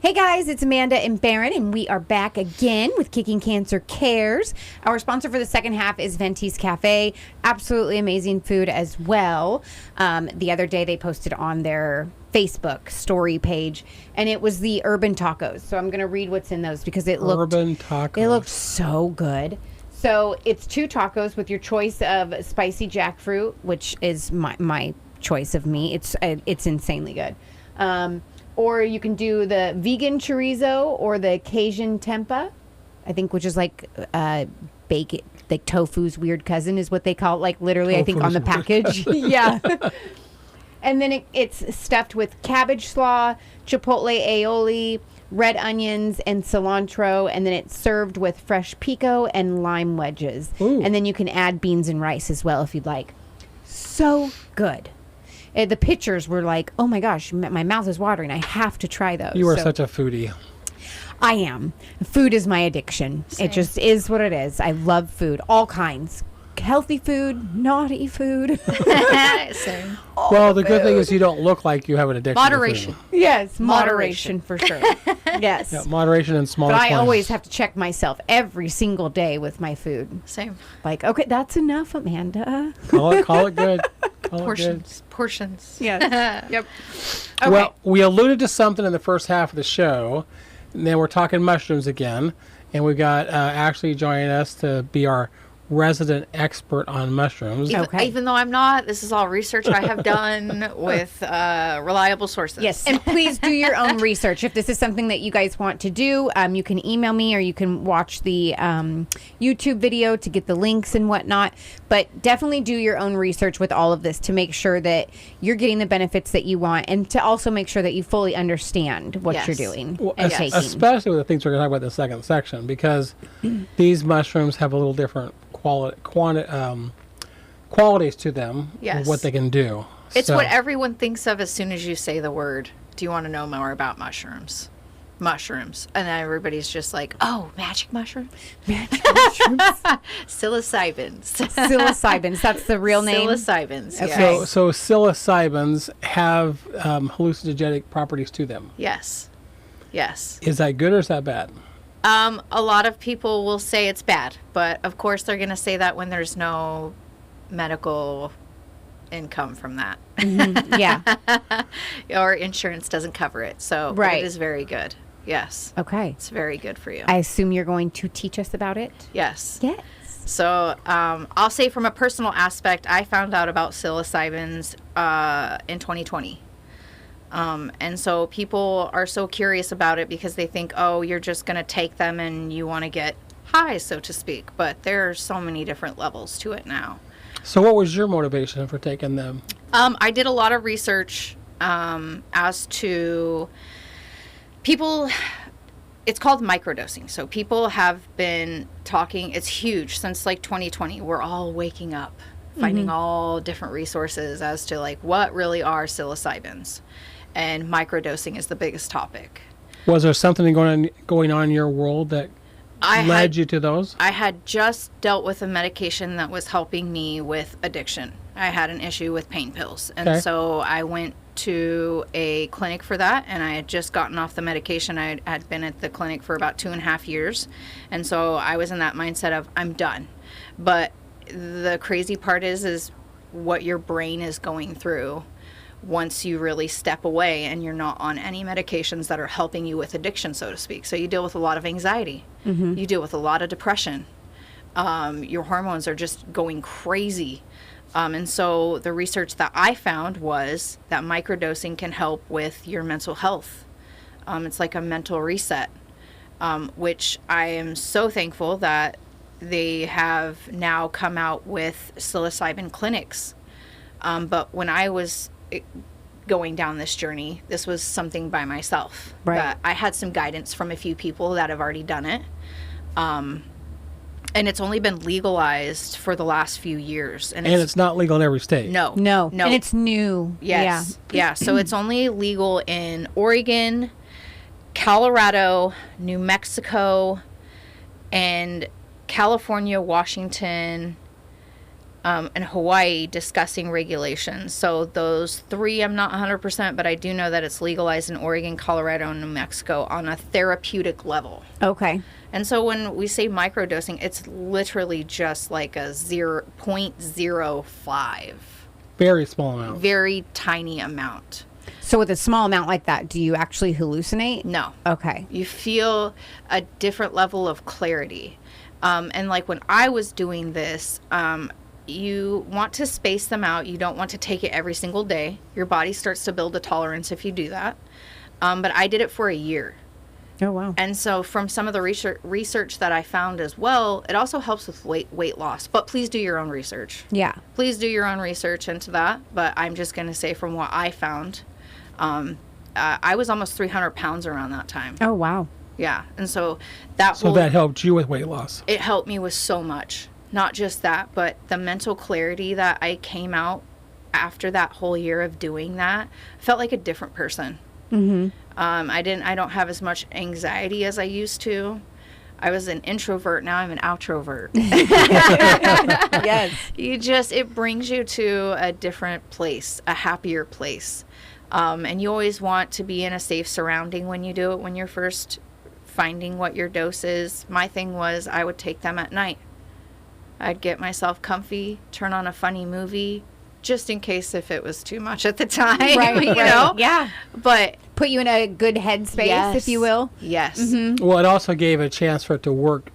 Hey guys, it's Amanda and Barron, and we are back again with Kicking Cancer Cares. Our sponsor for the second half is Venti's Cafe. Absolutely amazing food as well. The other day they posted on their Facebook story page, and it was the urban tacos. So I'm going to read what's in those because it looked so good. So it's 2 tacos with your choice of spicy jackfruit, which is my choice of meat. It's insanely good. Or you can do the vegan chorizo or the Cajun tempeh, I think, which is like bacon, like tofu's weird cousin is what they call it, like literally, tofu's, I think, on the package. Yeah. And then it's stuffed with cabbage slaw, chipotle aioli, red onions, and cilantro. And then it's served with fresh pico and lime wedges. Ooh. And then you can add beans and rice as well if you'd like. So good. The pictures were like, oh my gosh, my mouth is watering. I have to try those. You are such a foodie. I am. Food is my addiction. Same. It just is what it is. I love food, all kinds. Healthy food, naughty food. Same. Well, the good thing is you don't look like you have an addiction. Moderation. To food. Yes, moderation for sure. Yes. Yeah, moderation and smaller. But I always have to check myself every single day with my food. Same. Like, okay, that's enough, Amanda. Call it good. Portions. Yeah. Yep. Okay. Well, we alluded to something in the first half of the show, and then we're talking mushrooms again, and we got Ashlie joining us to be our resident expert on mushrooms. Even though I'm not, this is all research I have done with reliable sources. Yes, and please do your own research. If this is something that you guys want to do, you can email me or you can watch the YouTube video to get the links and whatnot. But definitely do your own research with all of this to make sure that you're getting the benefits that you want, and to also make sure that you fully understand what you're doing and taking. Especially with the things we're going to talk about in the second section, because these mushrooms have a little different qualities to them, what they can do. It's what everyone thinks of as soon as you say the word, do you want to know more about mushrooms? Mushrooms. And then everybody's just like, oh, magic mushrooms? Magic mushrooms? Psilocybins. Psilocybins, that's the real name? Psilocybins, okay. yes. So psilocybins have hallucinogenic properties to them. Yes. Yes. Is that good or is that bad? A lot of people will say it's bad, but of course they're going to say that when there's no medical income from that. Mm-hmm. Yeah. Or insurance doesn't cover it. So it is very good. Yes. Okay. It's very good for you. I assume you're going to teach us about it? Yes. Yes. So I'll say from a personal aspect, I found out about psilocybins in 2020. And so people are so curious about it because they think, oh, you're just going to take them and you want to get high, so to speak. But there are so many different levels to it now. So what was your motivation for taking them? I did a lot of research as to people. It's called microdosing. So people have been talking. It's huge since like 2020. We're all waking up, finding all different resources as to like what really are psilocybins. And microdosing is the biggest topic. Was there something going on in your world that led you to those? I had just dealt with a medication that was helping me with addiction. I had an issue with pain pills. And so I went to a clinic for that, and I had just gotten off the medication. I had been at the clinic for about 2.5 years. And so I was in that mindset of, I'm done. But the crazy part is what your brain is going through once you really step away and you're not on any medications that are helping you with addiction, so to speak. So you deal with a lot of anxiety. Mm-hmm. You deal with a lot of depression. Your hormones are just going crazy. And so the research that I found was that microdosing can help with your mental health. It's like a mental reset, which I am so thankful that they have now come out with psilocybin clinics. But when I was going down this journey, this was something by myself. Right. That I had some guidance from a few people that have already done it. And it's only been legalized for the last few years. And it's not legal in every state. No. And it's new. Yes. Yeah. So it's only legal in Oregon, Colorado, New Mexico, and California, Washington, in Hawaii discussing regulations. So those 3, I'm not 100%, but I do know that it's legalized in Oregon, Colorado, and New Mexico on a therapeutic level. Okay. And so when we say microdosing, it's literally just like a 0.05. Very small amount. Very tiny amount. So with a small amount like that, do you actually hallucinate? No. Okay. You feel a different level of clarity. And like when I was doing this, you want to space them out. You don't want to take it every single day. Your body starts to build a tolerance if you do that. But I did it for a year. Oh, wow. And so from some of the research that I found as well, it also helps with weight loss. But please do your own research. Yeah. Please do your own research into that. But I'm just going to say from what I found, I was almost 300 pounds around that time. Oh, wow. Yeah. And so that helped you with weight loss. It helped me with so much. Not just that, but the mental clarity that I came out after that whole year of doing that, felt like a different person. Mm-hmm. I don't have as much anxiety as I used to. I was an introvert. Now I'm an outrovert. Yes. It brings you to a different place, a happier place. And you always want to be in a safe surrounding when you do it, when you're first finding what your dose is. My thing was I would take them at night. I'd get myself comfy, turn on a funny movie, just in case if it was too much at the time, Right, you know? Yeah. But Put you in a good headspace, if you will. Yes. Mm-hmm. Well, it also gave a chance for it to work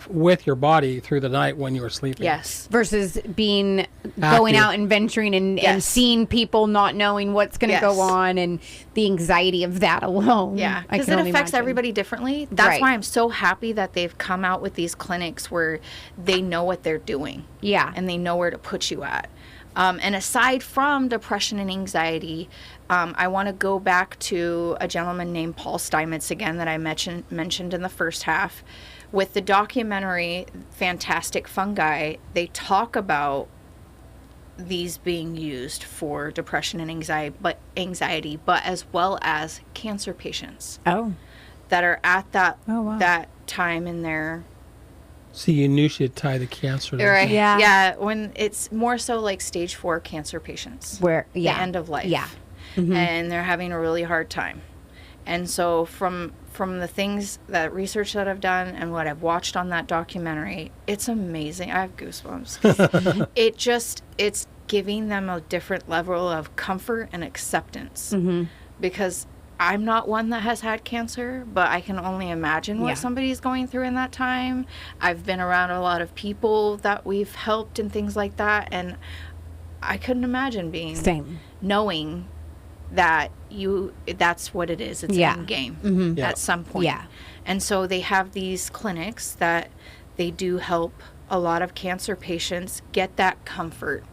with your body through the night when you were sleeping. Yes. Versus going out and venturing and seeing people, not knowing what's going to go on, and the anxiety of that alone. Yeah, because it affects everybody differently. That's why I'm so happy that they've come out with these clinics where they know what they're doing. Yeah. And they know where to put you at. And aside from depression and anxiety, I want to go back to a gentleman named Paul Steinmetz again that I mentioned in the first half. With the documentary Fantastic Fungi, they talk about these being used for depression and anxiety, but as well as cancer patients. Oh. That are at that that time in their... So you knew she'd tie the cancer to Right. Yeah. Yeah. When it's more so like stage 4 cancer patients. Where, the end of life. Yeah. Mm-hmm. And they're having a really hard time. And so from the things, that research that I've done and what I've watched on that documentary, it's amazing. I have goosebumps. It's giving them a different level of comfort and acceptance. Mm-hmm. Because I'm not one that has had cancer, but I can only imagine what somebody's going through in that time. I've been around a lot of people that we've helped and things like that, and I couldn't imagine knowing that that's what it is. It's an end game at some point. Yeah. And so they have these clinics that they do help a lot of cancer patients get that comfort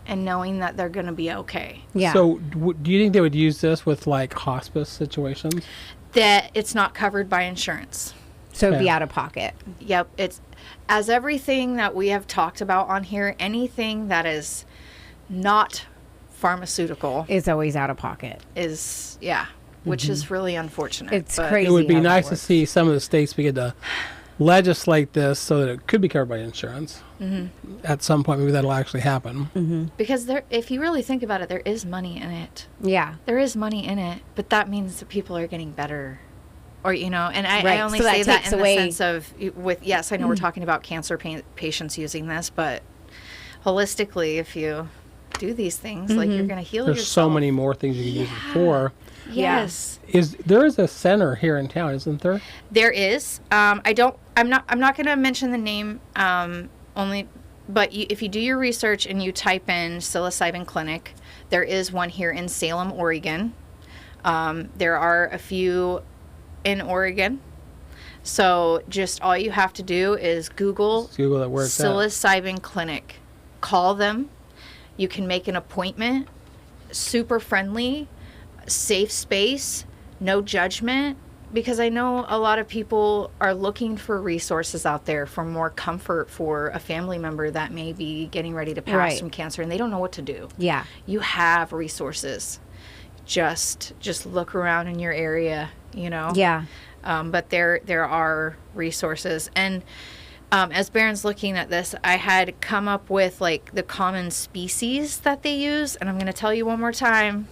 and knowing that they're going to be okay. Yeah. So do you think they would use this with like hospice situations? That it's not covered by insurance. So it'd be out of pocket. Yep. It's, as everything that we have talked about on here, anything that is not pharmaceutical is always out of pocket. Which is really unfortunate. It's crazy. It would be nice to see some of the states begin to legislate this so that it could be covered by insurance at some point. Maybe that'll actually happen. Because if you really think about it, there is money in it. Yeah. There is money in it, but that means that people are getting better. Or, and I only so say that in away... the sense of, yes, I know we're talking about cancer patients using this, but holistically, if you do these things, like you're going to heal yourself. There's so many more things you can use it for. Yes. There is a center here in town, isn't there? There is. I'm not going to mention the name but if you do your research and you type in Psilocybin Clinic, there is one here in Salem, Oregon. There are a few in Oregon. So just all you have to do is Google that word Psilocybin Clinic. Call them. You can make an appointment. Super friendly, safe space, no judgment. Because I know a lot of people are looking for resources out there for more comfort for a family member that may be getting ready to pass from cancer and they don't know what to do. Yeah. You have resources. Just look around in your area, Yeah. But there are resources. And as Baron's looking at this, I had come up with like the common species that they use, and I'm going to tell you one more time.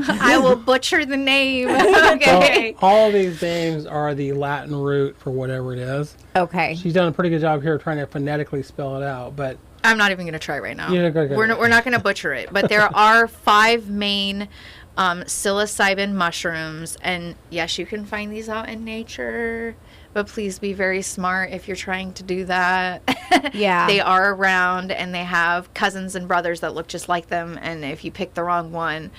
I will butcher the name. Okay. Well, all these names are the Latin root for whatever it is. Okay. She's done a pretty good job here trying to phonetically spell it out, but I'm not even going to try right now. Go. We're not going to butcher it, but there are 5 main psilocybin mushrooms, and yes, you can find these out in nature, but please be very smart if you're trying to do that. Yeah. They are around, and they have cousins and brothers that look just like them, and if you pick the wrong one,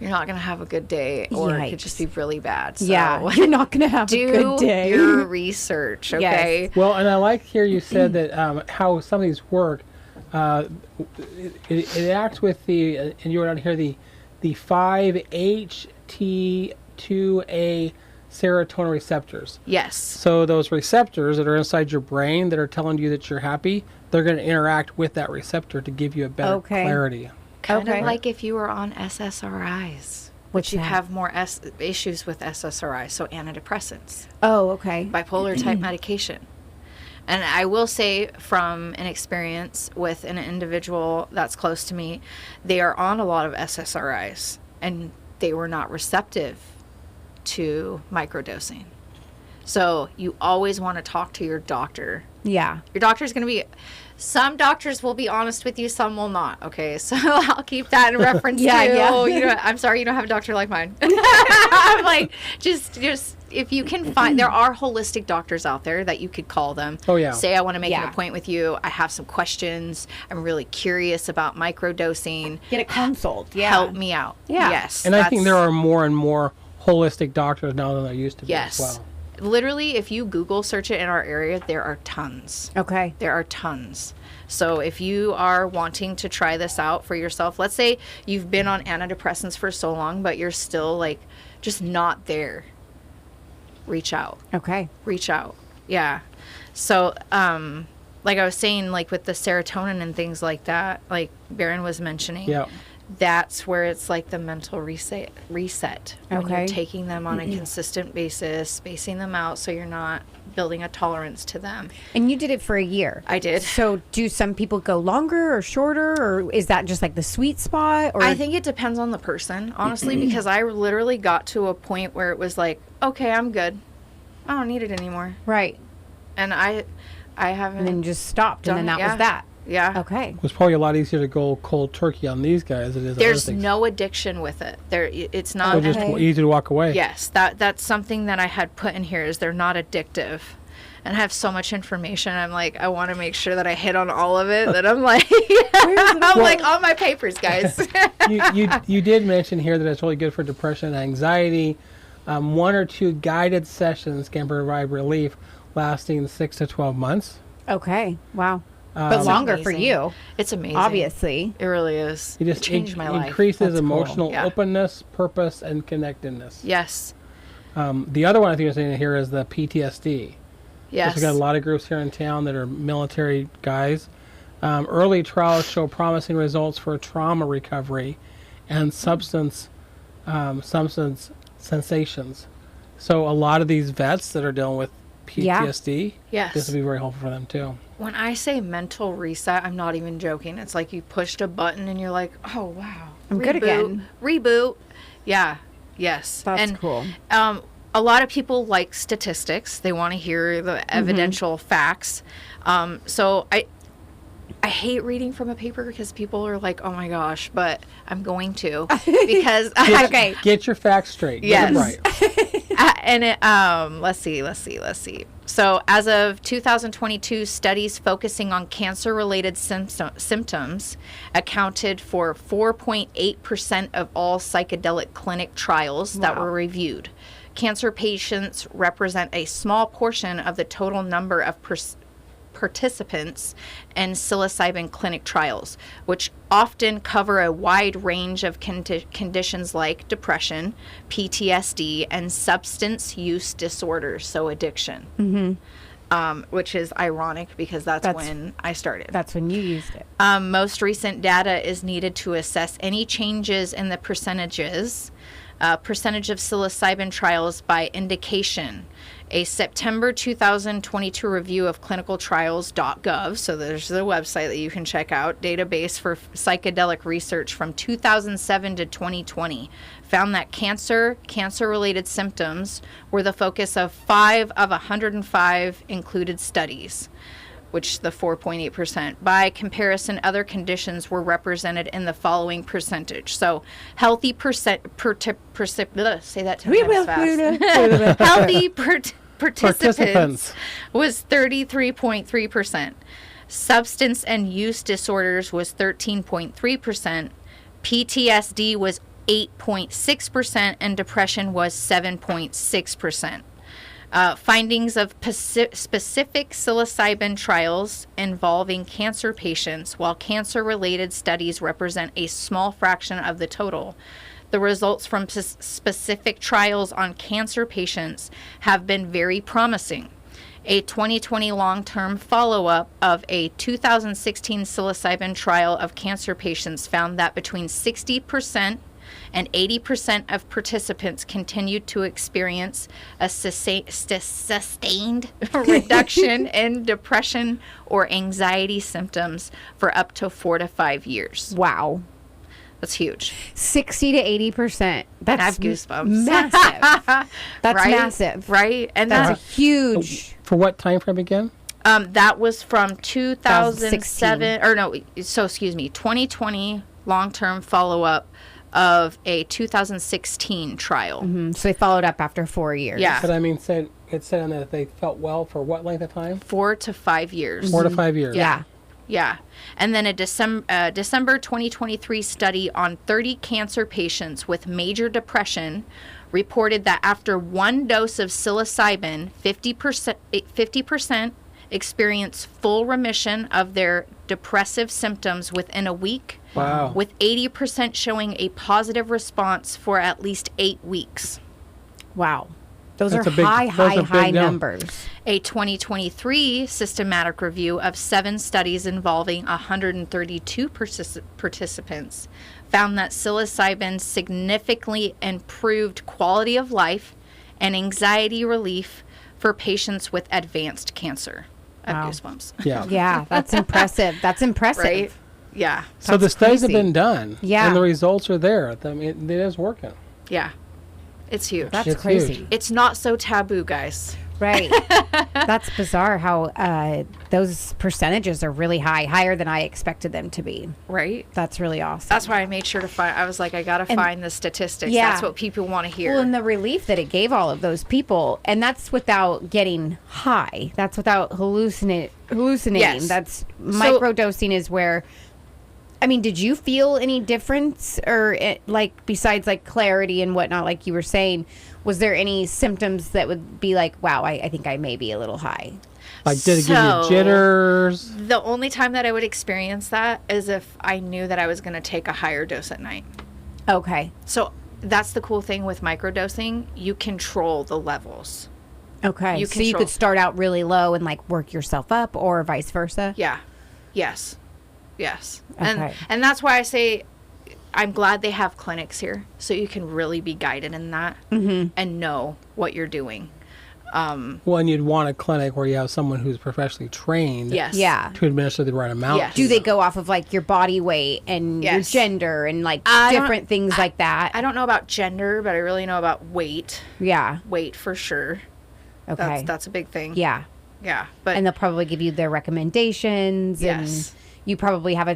you're not going to have a good day, or it could just be really bad. So yeah, you're not going to have a good day. Do your research, okay? Yes. Well, and I like here you said that how some of these work. It acts with the, and you wrote down here, the 5-HT2A serotonin receptors. Yes. So those receptors that are inside your brain that are telling you that you're happy, they're going to interact with that receptor to give you a better clarity. Kind of like if you were on SSRIs. Which you have more issues with SSRIs, so antidepressants. Oh, okay. Bipolar type medication. And I will say from an experience with an individual that's close to me, they are on a lot of SSRIs, and they were not receptive to microdosing. So you always want to talk to your doctor. Yeah. Your doctor's going to be... Some doctors will be honest with you, some will not. Okay, so I'll keep that in reference to. Oh, I'm sorry, you don't have a doctor like mine. I'm like, just if you can find, there are holistic doctors out there that you could call them. Oh yeah. Say, I want to make an appointment with you. I have some questions. I'm really curious about microdosing. Get a consult. Yeah. Help me out. Yeah. Yes. And I think there are more and more holistic doctors now than there used to be as well. Literally, if you Google search it in our area, there are tons. Okay. There are tons. So if you are wanting to try this out for yourself, let's say you've been on antidepressants for so long, but you're still like just not there. Reach out. Okay. Reach out. Yeah. So, like I was saying, like with the serotonin and things like that, like Baron was mentioning. Yeah. That's where it's like the mental reset when you're taking them on a consistent basis, spacing them out so you're not building a tolerance to them. And you did it for a year. I did. So do some people go longer or shorter, or is that just like the sweet spot? Or I think it depends on the person, honestly, because I literally got to a point where it was like, okay, I'm good. I don't need it anymore. Right. And I haven't. And then just stopped, and then that was that. Yeah. Okay. It was probably a lot easier to go cold turkey on these guys than it is There's other things. no addiction with it. It's not. So just easy to walk away. Yes, that's something that I had put in here is they're not addictive. And I have so much information. I'm like, I want to make sure that I hit on all of it. That I'm like, like on my papers, guys. you did mention here that it's really good for depression and anxiety. 1 or 2 guided sessions can provide relief lasting 6 to 12 months. Okay. Wow. But longer for you. It's amazing. Obviously. It really is. It just changed my life. increases emotional openness, purpose, and connectedness. Yes. The other one I think you're saying here is the PTSD. Yes. We've got a lot of groups here in town that are military guys. Early trials show promising results for trauma recovery and substance sensations. So a lot of these vets that are dealing with PTSD, this will be very helpful for them too. When I say mental reset, I'm not even joking. It's like you pushed a button and you're like, oh, wow. I'm good again. Reboot. Yeah. Yes. That's cool. A lot of people like statistics. They want to hear the evidential facts. So I hate reading from a paper because people are like, oh my gosh, but I'm going to because get your facts straight. Yes. Get them right. And it, let's see. So as of 2022, studies focusing on cancer-related symptoms accounted for 4.8% of all psychedelic clinic trials that were reviewed. Cancer patients represent a small portion of the total number of participants in psilocybin clinic trials, which often cover a wide range of conditions like depression, PTSD, and substance use disorders, so addiction. Which is ironic because that's when I started. That's when you used it. Most recent data is needed to assess any changes in the percentages Percentage of psilocybin trials by indication. A September 2022 review of clinicaltrials.gov, so there's the website that you can check out, database for psychedelic research from 2007 to 2020, found that cancer-related symptoms were the focus of 5 of 105 included studies, which the 4.8%. By comparison, other conditions were represented in the following percentage. So healthy say that 10 times fast. Healthy participants was 33.3%. Substance and use disorders was 13.3%. PTSD was 8.6%, and depression was 7.6%. Findings of specific psilocybin trials involving cancer patients, while cancer-related studies represent a small fraction of the total. The results from specific trials on cancer patients have been very promising. A 2020 long-term follow-up of a 2016 psilocybin trial of cancer patients found that between 60% and 80% of participants continued to experience a sustained reduction in depression or anxiety symptoms for up to 4 to 5 years. Wow. That's huge. 60 to 80%. That's I have goosebumps. Massive. That's right? Massive. Right? And That's a huge. For what time frame again? That was from 2007, or no, so excuse me, 2020 long-term follow-up of a 2016 trial. So they followed up after 4 years. Yeah. But I mean, it said on that they felt well for what length of time? 4 to 5 years. 4 to 5 years. Yeah. Yeah. And then a December 2023 study on 30 cancer patients with major depression reported that after one dose of psilocybin, 50% experienced full remission of their depressive symptoms within a week. Wow. With 80% showing a positive response for at least 8 weeks. Wow. Those That's are a big- high those are big numbers. A 2023 systematic review of 7 studies involving 132 participants found that psilocybin significantly improved quality of life and anxiety relief for patients with advanced cancer. I have Wow. goosebumps. Yeah. Yeah, that's impressive. That's impressive. Right? Yeah. So the That's studies have crazy. been done. Yeah. And the results are there. I mean, it is working. Yeah. It's huge. That's It's crazy. huge. It's not so taboo, guys. Right. That's bizarre how those percentages are really high, higher than I expected them to be. Right? That's really awesome. That's why I made sure to find. I was like, I gotta find the statistics. Yeah. That's what people want to hear. Well, and the relief that it gave all of those people, and that's without getting high. That's without hallucinating. Yes. That's microdosing is where. I mean, did you feel any difference, or like besides like clarity and whatnot, like you were saying, was there any symptoms that would be like, wow, I think I may be a little high? Like, did it give So- you jitters? The only time that I would experience that is if I knew that I was going to take a higher dose at night. Okay. So that's the cool thing with microdosing. You control the levels. Okay. You So you control- could start out really low and like work yourself up, or vice versa. Yeah. Yes. Yes. Okay. And that's why I say I'm glad they have clinics here so you can really be guided in that and know what you're doing. Well, and you'd want a clinic where you have someone who's professionally trained Yes. Yeah. to administer the right amount. Yes. Do they go off of like your body weight and your Yes. gender and like I don't- different things like that? I don't know about gender, but I really know about weight. Yeah. Weight for sure. Okay. That's a big thing. Yeah. Yeah. But And they'll probably give you their recommendations. Yes. And you probably have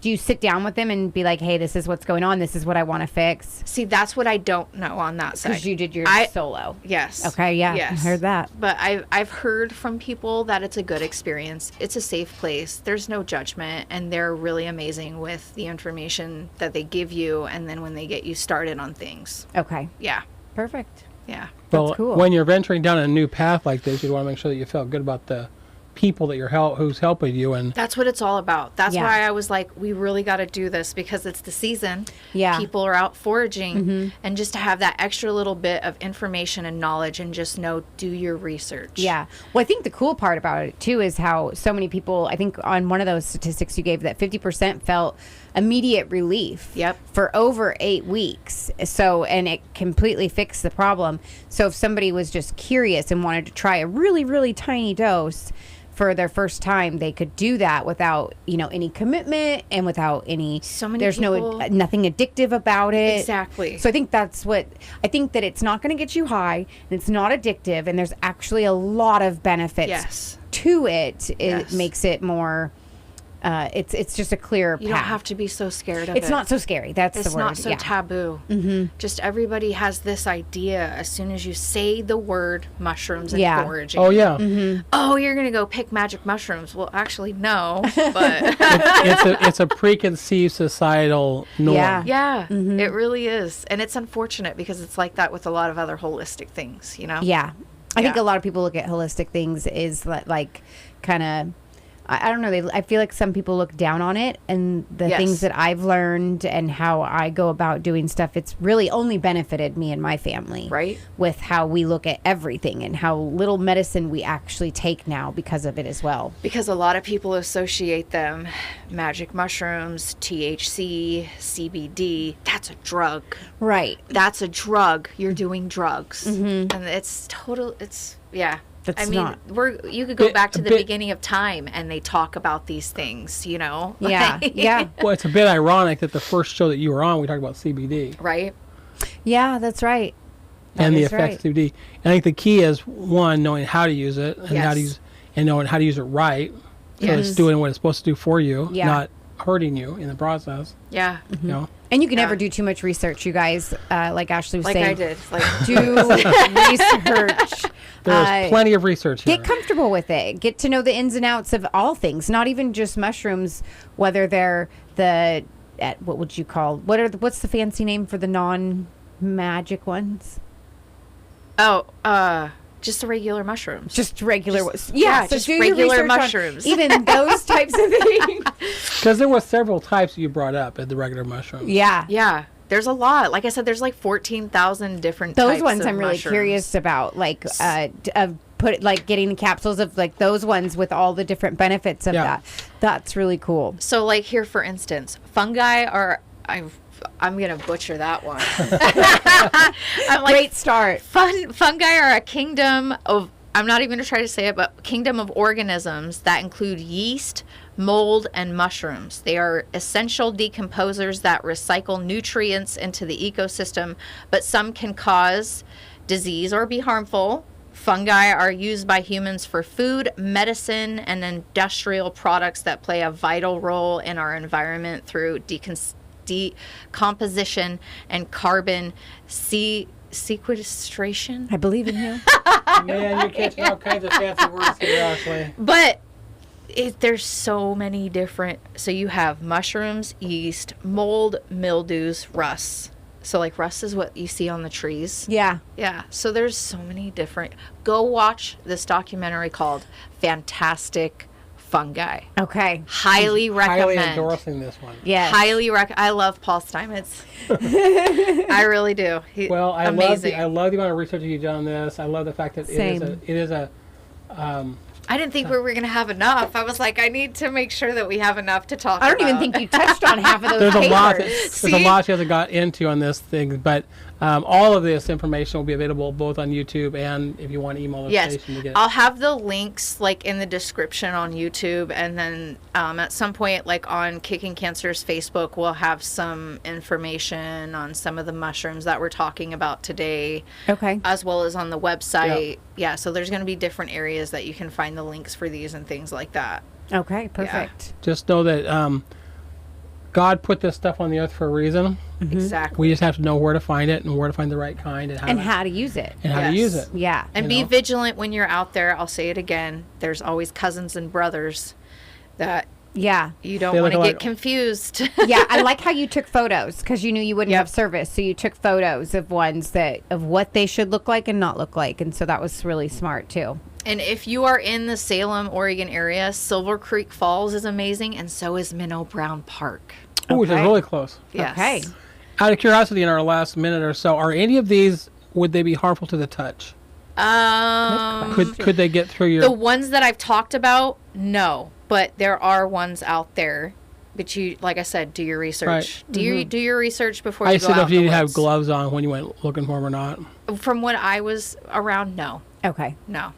do you sit down with them and be like, hey, this is what's going on. This is what I want to fix. see, that's what I don't know on that side. Because you did your I- solo. Yes. Okay. Yeah. Yes. I heard that. But I've heard from people that it's a good experience. It's a safe place. There's no judgment, and they're really amazing with the information that they give you, and then when they get you started on things. Okay. Yeah. Perfect. Yeah. Well, cool. when you're venturing down a new path like this, you want to make sure that you feel good about the people that who's helping you. And That's what it's all about. That's Yeah. why I was like, we really got to do this because it's the season. Yeah. People are out foraging. And just to have that extra little bit of information and knowledge and just know, do your research. Yeah. Well, I think the cool part about it too is how so many people, I think on one of those statistics you gave, that 50% felt immediate relief. Yep. For over 8 weeks. So, and it completely fixed the problem. So if somebody was just curious and wanted to try a really, really tiny dose for their first time, they could do that without, any commitment and without any, So many there's people- nothing addictive about it. Exactly. So I think I think that it's not going to get you high, and it's not addictive, and there's actually a lot of benefits Yes. to it. It Yes. makes it more, it's just a clearer You path. don't have to be so scared of it. It's not so scary. That's It's the word. not so yeah. taboo. Just everybody has this idea as soon as you say the word mushrooms and Yeah. foraging. oh yeah, Oh, you're going to go pick magic mushrooms. Well, actually, no. But it's a preconceived societal norm. Yeah. yeah, it really is. And it's unfortunate because it's like that with a lot of other holistic things, Yeah. I think Yeah. a lot of people look at holistic things is like kind of, I don't know. I feel like some people look down on it, and the Yes. things that I've learned and how I go about doing stuff, it's really only benefited me and my family. Right. With how we look at everything and how little medicine we actually take now because of it as well. Because a lot of people associate them, magic mushrooms, THC, CBD, that's a drug. Right. That's a drug. You're doing drugs. And it's yeah. That's I mean, not- you could go Bit- back to a the bit- beginning of time and they talk about these things, Yeah. Like- Yeah. Well, it's a bit ironic that the first show that you were on, we talked about CBD Right? Yeah, that's right. and That the is effects of CBD. And I think the key is one, knowing how to use it and how to Yes. use and knowing how to use it right. So Yes. it's doing what it's supposed to do for you, Yeah. not hurting you in the process. Yeah. You know. And you can Yeah. never do too much research, you guys. Like Ashlie was Like saying. I did. Like Do research. There's plenty of research here. Get comfortable with it. Get to know the ins and outs of all things, not even just mushrooms, whether they're what would you call, what's the fancy name for the non-magic ones? just the regular mushrooms. Just regular ones. yeah, So just do your regular research on mushrooms. even those types of things. Because there were several types you brought up at the regular mushrooms. Yeah. Yeah. There's a lot. Like I said, there's like 14,000 different Those types ones of I'm really mushrooms. curious about, like getting the capsules of like those ones with all the different benefits of Yeah. that. That's really cool. So like here, for instance, fungi are, I'm going to butcher that one. I'm like, Great start. fungi are a kingdom of, I'm not even going to try to say it, but kingdom of organisms that include yeast, mold, and mushrooms. They are essential decomposers that recycle nutrients into the ecosystem, but some can cause disease or be harmful. Fungi are used by humans for food, medicine, and industrial products that play a vital role in our environment through decomposition and carbon sequestration. I believe in you. Man, you're catching all kinds of fancy words here, Ashley. But there's so many different. So you have mushrooms, yeast, mold, mildews, rust. So like rust is what you see on the trees. Yeah. Yeah. So there's so many different. Go watch this documentary called Fantastic Fungi. Okay. Highly recommend. Highly endorsing this one. Yes. I love Paul Steinmetz. I really do. Well, I amazing. love the amount of research you've done on this. I love the fact that Same. it is a I didn't think we were going to have enough. I was like, I need to make sure that we have enough to talk I don't even about. think you touched on half of those there's papers. a lot there's a See? lot she hasn't got into on this thing, but all of this information will be available both on YouTube and if you want to email the Yes, station to get I'll have the links like in the description on YouTube, and then at some point, like on Kicking Cancer's Facebook, we'll have some information on some of the mushrooms that we're talking about today, Okay. as well as on the website. Yeah, so there's going to be different areas that you can find the links for these and things like that. Okay. Perfect. just know that God put this stuff on the earth for a reason. Exactly. We just have to know where to find it and where to find the right kind and How to use it. to Yes. use it. Yeah. And you be know? vigilant when you're out there. I'll say it again. There's always cousins and brothers that Yeah. You don't They want to look get like- confused. Yeah, I like how you took photos because you knew you wouldn't Yep. have service. So you took photos of ones of what they should look like and not look like. And so that was really smart too. And if you are in the Salem, Oregon area, Silver Creek Falls is amazing, and so is Minnow Brown Park. Ooh, which is Okay. really close. Yes. Okay. Out of curiosity, in our last minute or so, are any of these, would they be harmful to the touch? Could they get through your... The ones that I've talked about, no. But there are ones out there. But you, like I said, do your research. Right. Do your research before I you just go didn't know out if you in need the to have woods. gloves on when you went looking for them or not. From what I was around, no. Okay. No.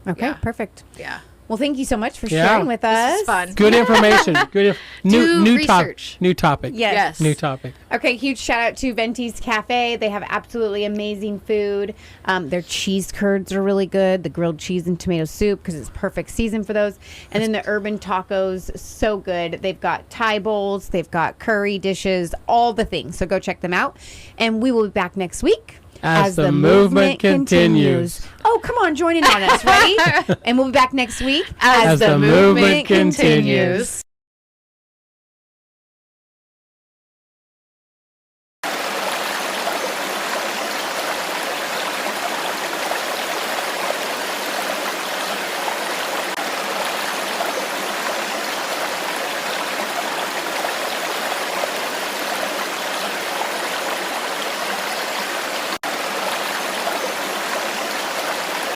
Okay. Yeah. Perfect. Yeah. Well, thank you so much for Yeah. sharing with us. This is fun. Good information. Good. Do New research. New topic. Yes. Yes. New topic. Okay, huge shout out to Venti's Cafe. They have absolutely amazing food. Their cheese curds are really good. The grilled cheese and tomato soup, because it's perfect season for those. And then the urban tacos, so good. They've got Thai bowls, they've got curry dishes, all the things. So go check them out. And we will be back next week. As the movement continues. Oh, come on, join in on us. Ready? And we'll be back next week As the movement continues.